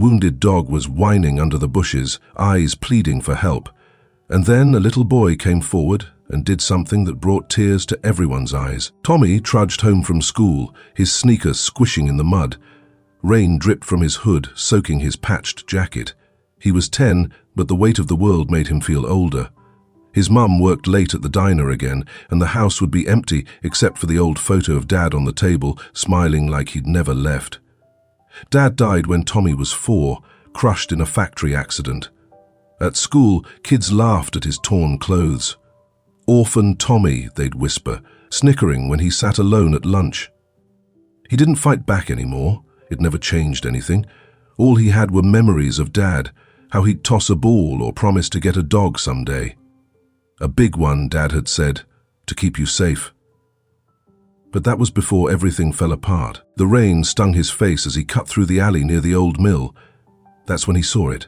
wounded dog was whining under the bushes, eyes pleading for help. And then a little boy came forward and did something that brought tears to everyone's eyes. Tommy trudged home from school, his sneakers squishing in the mud. Rain dripped from his hood, soaking his patched jacket. He was 10, but the weight of the world made him feel older. His mum worked late at the diner again, and the house would be empty except for the old photo of Dad on the table, smiling like he'd never left. Dad died when Tommy was 4, crushed in a factory accident. At school, kids laughed at his torn clothes. "Orphan Tommy," they'd whisper, snickering when he sat alone at lunch. He didn't fight back anymore. It never changed anything. All he had were memories of Dad, how he'd toss a ball or promise to get a dog someday. A big one, Dad had said, to keep you safe. But that was before everything fell apart. The rain stung his face as he cut through the alley near the old mill. That's when he saw it.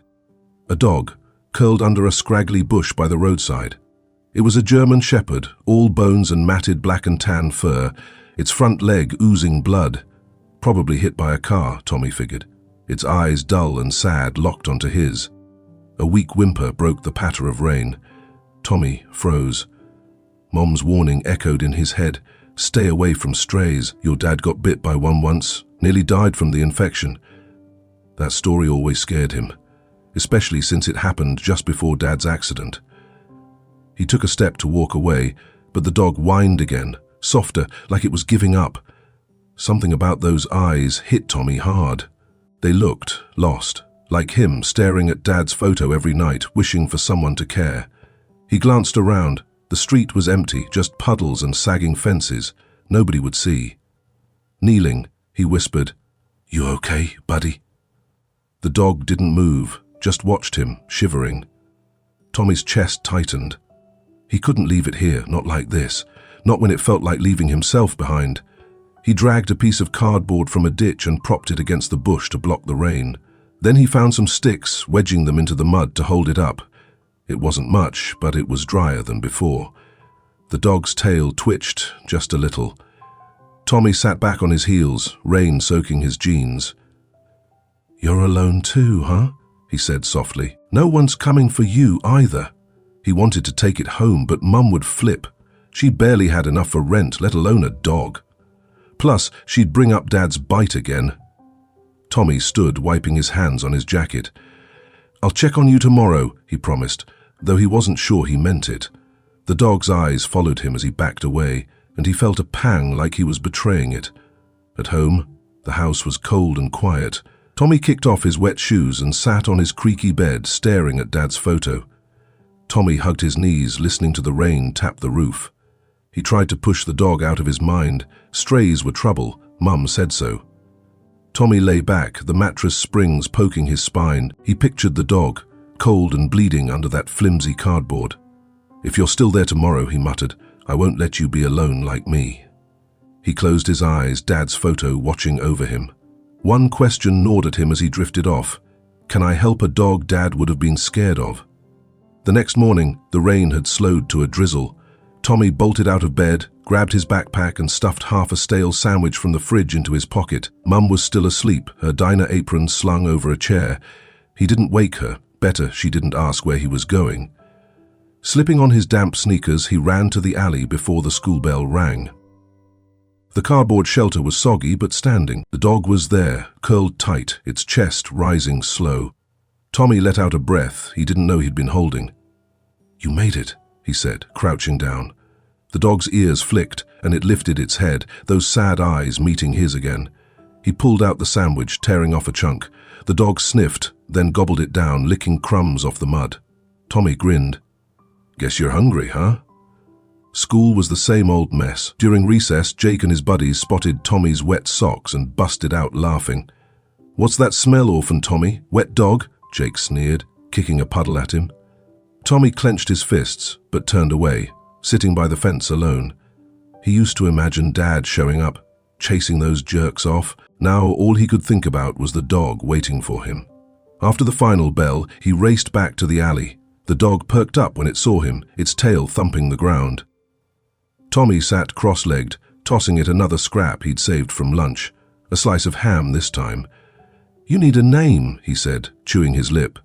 A dog, curled under a scraggly bush by the roadside. It was a German shepherd, all bones and matted black and tan fur, its front leg oozing blood. Probably hit by a car, Tommy figured. Its eyes, dull and sad, locked onto his. A weak whimper broke the patter of rain. Tommy froze. Mom's warning echoed in his head. "Stay away from strays. Your dad got bit by one once, nearly died from the infection." That story always scared him, especially since it happened just before Dad's accident. He took a step to walk away, but the dog whined again, softer, like it was giving up. Something about those eyes hit Tommy hard. They looked lost, like him staring at Dad's photo every night, wishing for someone to care. He glanced around. The street was empty, just puddles and sagging fences. Nobody would see. Kneeling, he whispered, "You okay, buddy?" The dog didn't move, just watched him, shivering. Tommy's chest tightened. He couldn't leave it here, not like this, not when it felt like leaving himself behind. He dragged a piece of cardboard from a ditch and propped it against the bush to block the rain. Then he found some sticks, wedging them into the mud to hold it up. It wasn't much, but it was drier than before. The dog's tail twitched just a little. Tommy sat back on his heels, rain soaking his jeans. "You're alone too, huh?" he said softly. "No one's coming for you either." He wanted to take it home, but Mum would flip. She barely had enough for rent, let alone a dog. Plus, she'd bring up Dad's bite again. Tommy stood, wiping his hands on his jacket. "I'll check on you tomorrow," he promised, though he wasn't sure he meant it. The dog's eyes followed him as he backed away, and he felt a pang like he was betraying it. At home, the house was cold and quiet. Tommy kicked off his wet shoes and sat on his creaky bed, staring at Dad's photo. Tommy hugged his knees, listening to the rain tap the roof. He tried to push the dog out of his mind. Strays were trouble. Mum said so. Tommy lay back, the mattress springs poking his spine. He pictured the dog, cold and bleeding under that flimsy cardboard. "If you're still there tomorrow," he muttered, "I won't let you be alone like me." He closed his eyes, Dad's photo watching over him. One question gnawed at him as he drifted off. Can I help a dog Dad would have been scared of? The next morning, the rain had slowed to a drizzle. Tommy bolted out of bed, grabbed his backpack and stuffed half a stale sandwich from the fridge into his pocket. Mum was still asleep, her diner apron slung over a chair. He didn't wake her. Better she didn't ask where he was going. Slipping on his damp sneakers, he ran to the alley before the school bell rang. The cardboard shelter was soggy but standing. The dog was there, curled tight, its chest rising slow. Tommy let out a breath he didn't know he'd been holding. "You made it," he said, crouching down. The dog's ears flicked, and it lifted its head, those sad eyes meeting his again. He pulled out the sandwich, tearing off a chunk. The dog sniffed, then gobbled it down, licking crumbs off the mud. Tommy grinned. "Guess you're hungry, huh?" School was the same old mess. During recess, Jake and his buddies spotted Tommy's wet socks and busted out laughing. "What's that smell, Orphan Tommy? Wet dog?" Jake sneered, kicking a puddle at him. Tommy clenched his fists, but turned away, sitting by the fence alone. He used to imagine Dad showing up, chasing those jerks off. Now all he could think about was the dog waiting for him. After the final bell, he raced back to the alley. The dog perked up when it saw him, its tail thumping the ground. Tommy sat cross-legged, tossing it another scrap he'd saved from lunch, a slice of ham this time. "You need a name," he said, chewing his lip.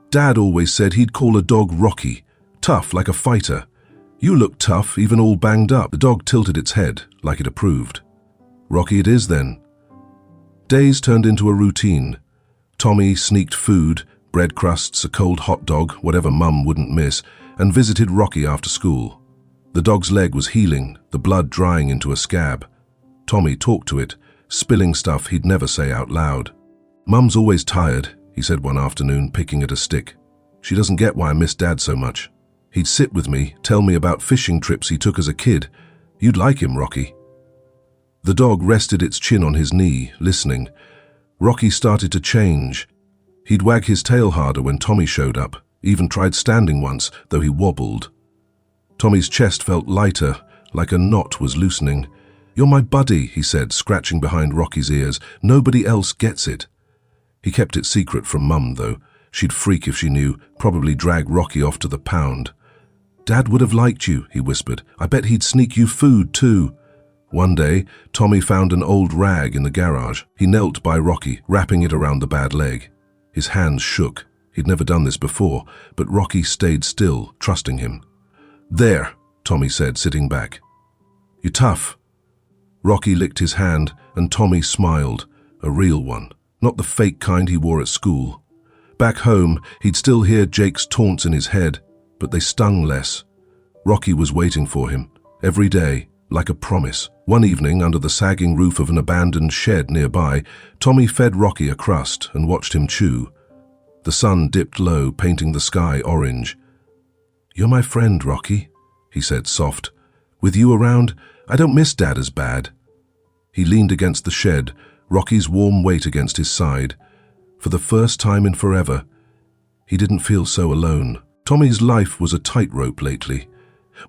"Dad always said he'd call a dog Rocky, tough like a fighter. You look tough, even all banged up." The dog tilted its head, like it approved. "Rocky it is then." Days turned into a routine. Tommy sneaked food, bread crusts, a cold hot dog, whatever Mum wouldn't miss, and visited Rocky after school. The dog's leg was healing, the blood drying into a scab. Tommy talked to it, spilling stuff he'd never say out loud. "Mum's always tired," he said one afternoon, picking at a stick. "She doesn't get why I miss Dad so much. He'd sit with me, tell me about fishing trips he took as a kid. You'd like him, Rocky." The dog rested its chin on his knee, listening. Rocky started to change. He'd wag his tail harder when Tommy showed up, even tried standing once, though he wobbled. Tommy's chest felt lighter, like a knot was loosening. "You're my buddy," he said, scratching behind Rocky's ears. "Nobody else gets it." He kept it secret from Mum, though. She'd freak if she knew, probably drag Rocky off to the pound. "Dad would have liked you," he whispered. "I bet he'd sneak you food, too." One day, Tommy found an old rag in the garage. He knelt by Rocky, wrapping it around the bad leg. His hands shook. He'd never done this before, but Rocky stayed still, trusting him. "There," Tommy said, sitting back. "You're tough." Rocky licked his hand, and Tommy smiled, a real one, not the fake kind he wore at school. Back home, he'd still hear Jake's taunts in his head, but they stung less. Rocky was waiting for him, every day, like a promise. One evening, under the sagging roof of an abandoned shed nearby, Tommy fed Rocky a crust and watched him chew. The sun dipped low, painting the sky orange. "You're my friend, Rocky," he said, soft. "With you around, I don't miss Dad as bad." He leaned against the shed, Rocky's warm weight against his side. For the first time in forever, he didn't feel so alone. Tommy's life was a tightrope lately.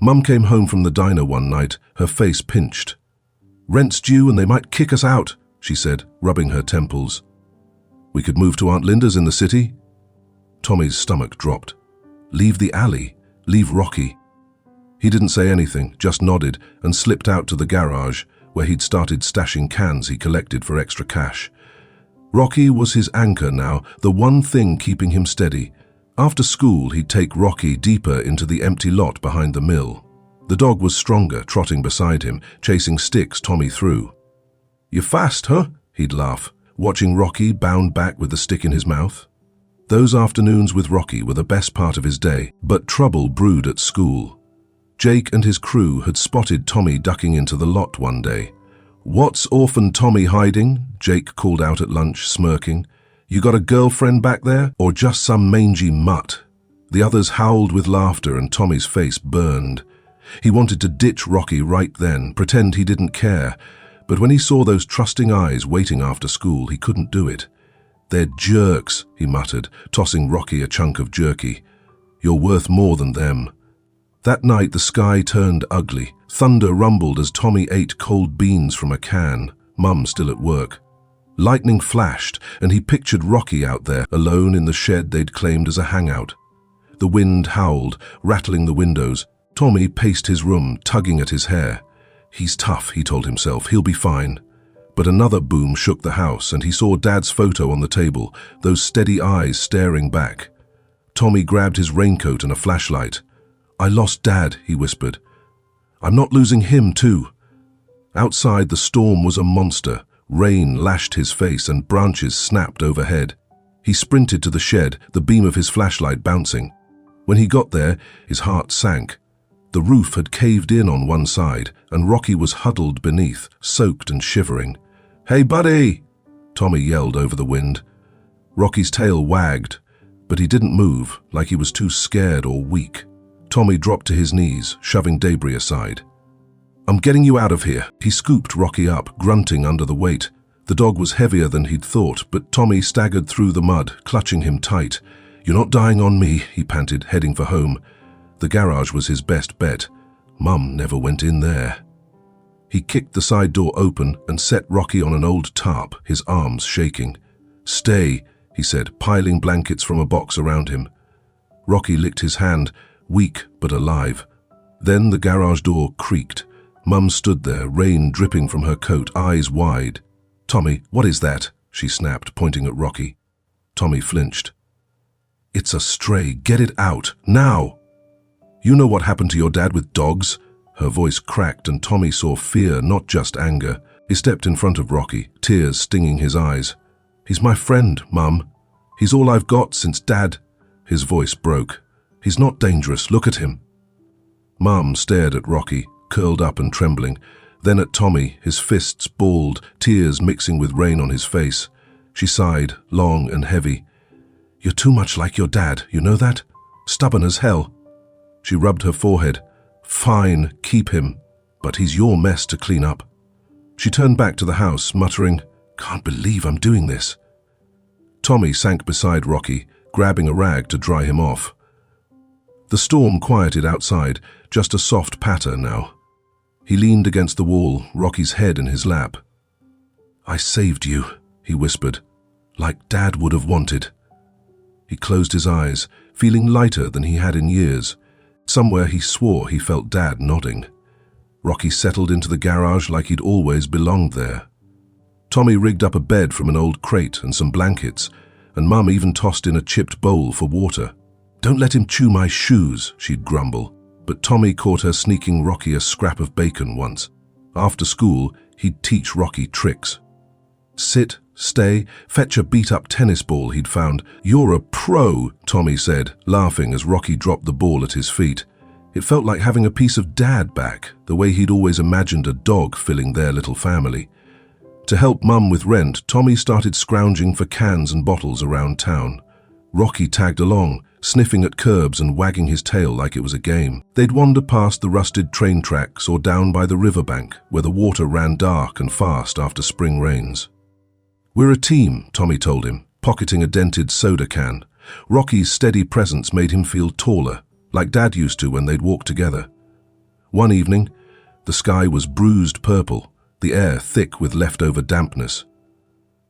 Mum came home from the diner one night, her face pinched. "Rent's due and they might kick us out," she said, rubbing her temples. "We could move to Aunt Linda's in the city." Tommy's stomach dropped. Leave the alley, leave Rocky. He didn't say anything, just nodded and slipped out to the garage, where he'd started stashing cans he collected for extra cash. Rocky was his anchor now, the one thing keeping him steady. After school, he'd take Rocky deeper into the empty lot behind the mill. The dog was stronger, trotting beside him, chasing sticks Tommy threw. "You fast, huh?" he'd laugh, watching Rocky bound back with the stick in his mouth. Those afternoons with Rocky were the best part of his day, but trouble brewed at school. Jake and his crew had spotted Tommy ducking into the lot one day. "What's orphan Tommy hiding?" Jake called out at lunch, smirking. "You got a girlfriend back there, or just some mangy mutt?" The others howled with laughter and Tommy's face burned. He wanted to ditch Rocky right then, pretend he didn't care, but when he saw those trusting eyes waiting after school, he couldn't do it. "They're jerks," he muttered, tossing Rocky a chunk of jerky. "You're worth more than them." That night the sky turned ugly. Thunder rumbled as Tommy ate cold beans from a can, Mum still at work. Lightning flashed, and he pictured Rocky out there, alone in the shed they'd claimed as a hangout. The wind howled, rattling the windows. Tommy paced his room, tugging at his hair. "He's tough," he told himself. "He'll be fine." But another boom shook the house, and he saw Dad's photo on the table, those steady eyes staring back. Tommy grabbed his raincoat and a flashlight. "I lost Dad," he whispered. "I'm not losing him, too." Outside, the storm was a monster. Rain lashed his face and branches snapped overhead. He sprinted to the shed, the beam of his flashlight bouncing. When he got there, his heart sank. The roof had caved in on one side, and Rocky was huddled beneath, soaked and shivering. "Hey, buddy!" Tommy yelled over the wind. Rocky's tail wagged, but he didn't move, like he was too scared or weak. Tommy dropped to his knees, shoving debris aside. "I'm getting you out of here." He scooped Rocky up, grunting under the weight. The dog was heavier than he'd thought, but Tommy staggered through the mud, clutching him tight. "You're not dying on me," he panted, heading for home. The garage was his best bet. Mum never went in there. He kicked the side door open and set Rocky on an old tarp, his arms shaking. "Stay," he said, piling blankets from a box around him. Rocky licked his hand, weak but alive. Then the garage door creaked. Mum stood there, rain dripping from her coat, eyes wide. "Tommy, what is that?" she snapped, pointing at Rocky. Tommy flinched. It's a stray. Get it out, now! You know what happened to your dad with dogs? Her voice cracked and Tommy saw fear, not just anger. He stepped in front of Rocky, tears stinging his eyes. He's my friend, Mum. He's all I've got since Dad. His voice broke. He's not dangerous, look at him. Mum stared at Rocky, curled up and trembling, then at Tommy, his fists balled, tears mixing with rain on his face. She sighed, long and heavy. You're too much like your dad, you know that? Stubborn as hell. She rubbed her forehead. Fine, keep him, but he's your mess to clean up. She turned back to the house, muttering, Can't believe I'm doing this. Tommy sank beside Rocky, grabbing a rag to dry him off. The storm quieted outside, just a soft patter now. He leaned against the wall, Rocky's head in his lap. I saved you, he whispered, like Dad would have wanted. He closed his eyes, feeling lighter than he had in years. Somewhere he swore he felt Dad nodding. Rocky settled into the garage like he'd always belonged there. Tommy rigged up a bed from an old crate and some blankets, and Mum even tossed in a chipped bowl for water. Don't let him chew my shoes, she'd grumble, but Tommy caught her sneaking Rocky a scrap of bacon once. After school, he'd teach Rocky tricks. Sit, stay, fetch a beat-up tennis ball he'd found. You're a pro, Tommy said, laughing as Rocky dropped the ball at his feet. It felt like having a piece of Dad back, the way he'd always imagined a dog filling their little family. To help Mum with rent, Tommy started scrounging for cans and bottles around town. Rocky tagged along, sniffing at curbs and wagging his tail like it was a game. They'd wander past the rusted train tracks or down by the riverbank, where the water ran dark and fast after spring rains. We're a team, Tommy told him, pocketing a dented soda can. Rocky's steady presence made him feel taller, like Dad used to when they'd walk together. One evening, the sky was bruised purple, the air thick with leftover dampness.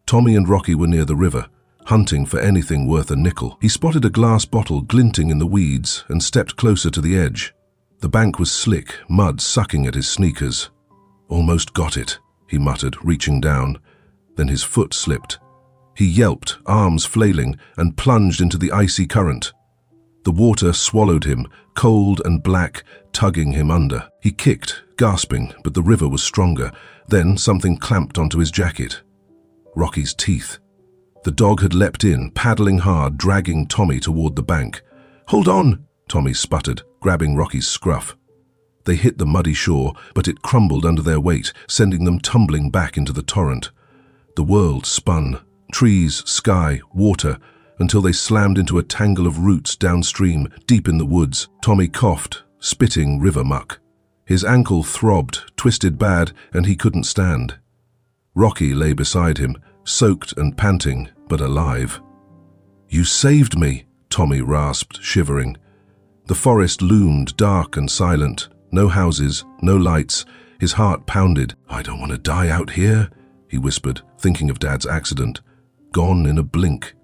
Tommy and Rocky were near the river, hunting for anything worth a nickel. He spotted a glass bottle glinting in the weeds and stepped closer to the edge. The bank was slick, mud sucking at his sneakers. Almost got it, he muttered, reaching down. Then his foot slipped. He yelped, arms flailing, and plunged into the icy current. The water swallowed him, cold and black, tugging him under. He kicked, gasping, but the river was stronger. Then something clamped onto his jacket. Rocky's teeth. The dog had leapt in, paddling hard, dragging Tommy toward the bank. Hold on, Tommy sputtered, grabbing Rocky's scruff. They hit the muddy shore, but it crumbled under their weight, sending them tumbling back into the torrent. The world spun, trees, sky, water, until they slammed into a tangle of roots downstream, deep in the woods. Tommy coughed, spitting river muck. His ankle throbbed, twisted bad, and he couldn't stand. Rocky lay beside him, soaked and panting, but alive. You saved me, Tommy rasped, shivering. The forest loomed dark and silent, no houses, no lights. His heart pounded. I don't want to die out here, he whispered, thinking of Dad's accident. Gone in a blink.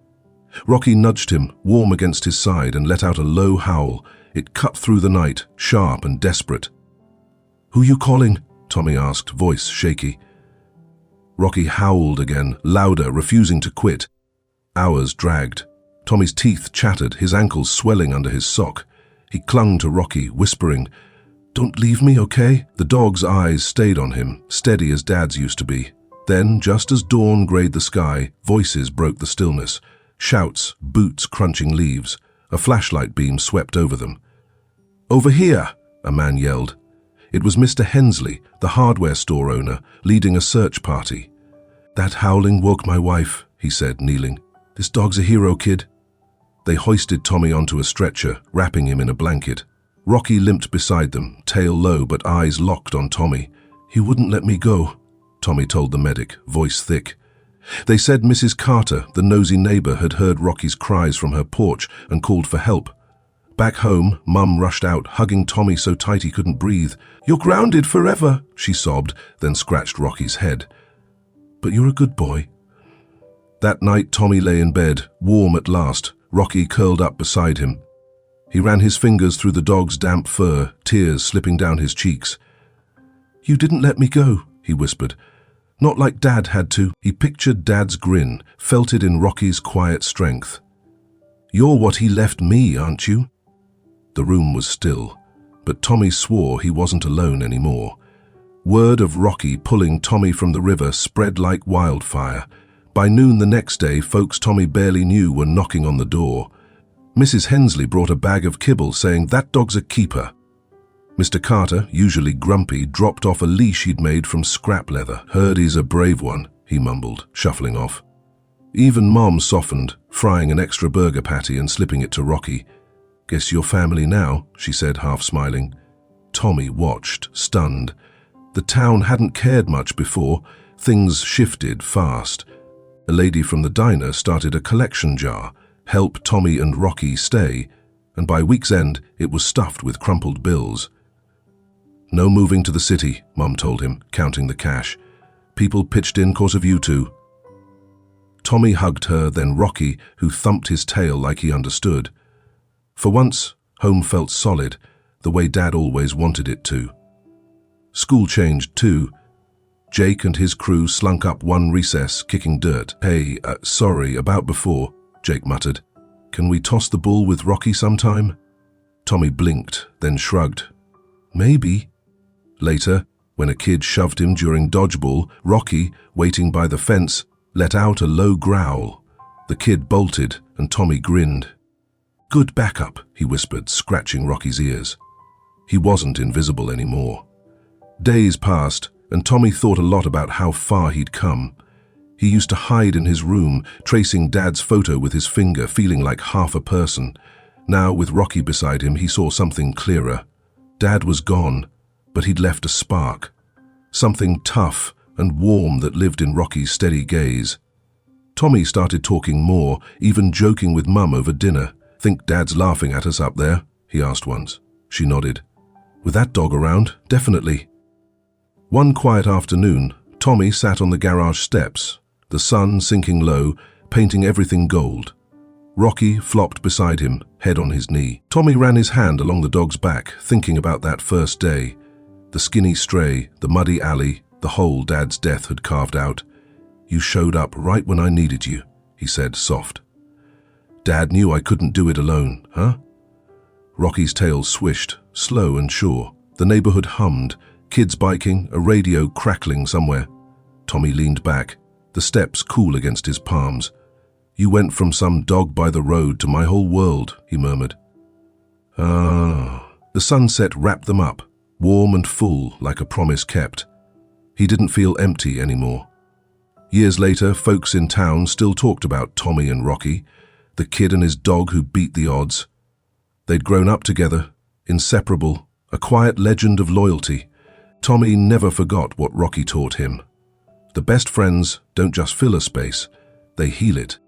Rocky nudged him, warm against his side, and let out a low howl. It cut through the night, sharp and desperate. Who you calling? Tommy asked, voice shaky. Rocky howled again, louder, refusing to quit. Hours dragged. Tommy's teeth chattered, his ankles swelling under his sock. He clung to Rocky, whispering, Don't leave me, okay? The dog's eyes stayed on him, steady as Dad's used to be. Then, just as dawn grayed the sky, voices broke the stillness. Shouts, boots crunching leaves. A flashlight beam swept over them. Over here, a man yelled. It was Mr. Hensley, the hardware store owner, leading a search party. That howling woke my wife, he said, kneeling. This dog's a hero, kid. They hoisted Tommy onto a stretcher, wrapping him in a blanket. Rocky limped beside them, tail low but eyes locked on Tommy. He wouldn't let me go, Tommy told the medic, voice thick. They said Mrs. Carter, the nosy neighbor, had heard Rocky's cries from her porch and called for help. Back home, Mum rushed out, hugging Tommy so tight he couldn't breathe. You're grounded forever, she sobbed, then scratched Rocky's head. But you're a good boy. That night, Tommy lay in bed, warm at last, Rocky curled up beside him. He ran his fingers through the dog's damp fur, tears slipping down his cheeks. You didn't let me go, he whispered. Not like Dad had to. He pictured Dad's grin, felt it in Rocky's quiet strength. "You're what he left me, aren't you?" The room was still, but Tommy swore he wasn't alone anymore. Word of Rocky pulling Tommy from the river spread like wildfire. By noon the next day, folks Tommy barely knew were knocking on the door. Mrs. Hensley brought a bag of kibble, saying, "That dog's a keeper." Mr. Carter, usually grumpy, dropped off a leash he'd made from scrap leather. "Heard he's a brave one," he mumbled, shuffling off. Even Mom softened, frying an extra burger patty and slipping it to Rocky. "Guess you're family now," she said, half smiling. Tommy watched, stunned. The town hadn't cared much before. Things shifted fast. A lady from the diner started a collection jar, "Help Tommy and Rocky Stay," and by week's end it was stuffed with crumpled bills. "No moving to the city," Mum told him, counting the cash. "People pitched in cause of you two." Tommy hugged her, then Rocky, who thumped his tail like he understood. For once, home felt solid, the way Dad always wanted it to. School changed too. Jake and his crew slunk up one recess, kicking dirt. "Hey, sorry, about before," Jake muttered. "Can we toss the ball with Rocky sometime?" Tommy blinked, then shrugged. "Maybe." Later, when a kid shoved him during dodgeball, Rocky, waiting by the fence, let out a low growl. The kid bolted, and Tommy grinned. "Good backup," he whispered, scratching Rocky's ears. He wasn't invisible anymore. Days passed, and Tommy thought a lot about how far he'd come. He used to hide in his room, tracing Dad's photo with his finger, feeling like half a person. Now, with Rocky beside him, he saw something clearer. Dad was gone, but he'd left a spark. Something tough and warm that lived in Rocky's steady gaze. Tommy started talking more, even joking with Mum over dinner. "Think Dad's laughing at us up there?" he asked once. She nodded. "With that dog around, definitely." One quiet afternoon, Tommy sat on the garage steps, the sun sinking low, painting everything gold. Rocky flopped beside him, head on his knee. Tommy ran his hand along the dog's back, thinking about that first day. The skinny stray, the muddy alley, the hole Dad's death had carved out. "You showed up right when I needed you," he said, soft. "Dad knew I couldn't do it alone, huh?" Rocky's tail swished, slow and sure. The neighborhood hummed, kids biking, a radio crackling somewhere. Tommy leaned back, the steps cool against his palms. "You went from some dog by the road to my whole world," he murmured. "Ah." The sunset wrapped them up, warm and full like a promise kept. He didn't feel empty anymore. Years later, folks in town still talked about Tommy and Rocky, the kid and his dog who beat the odds. They'd grown up together, inseparable, a quiet legend of loyalty. Tommy never forgot what Rocky taught him. The best friends don't just fill a space, they heal it.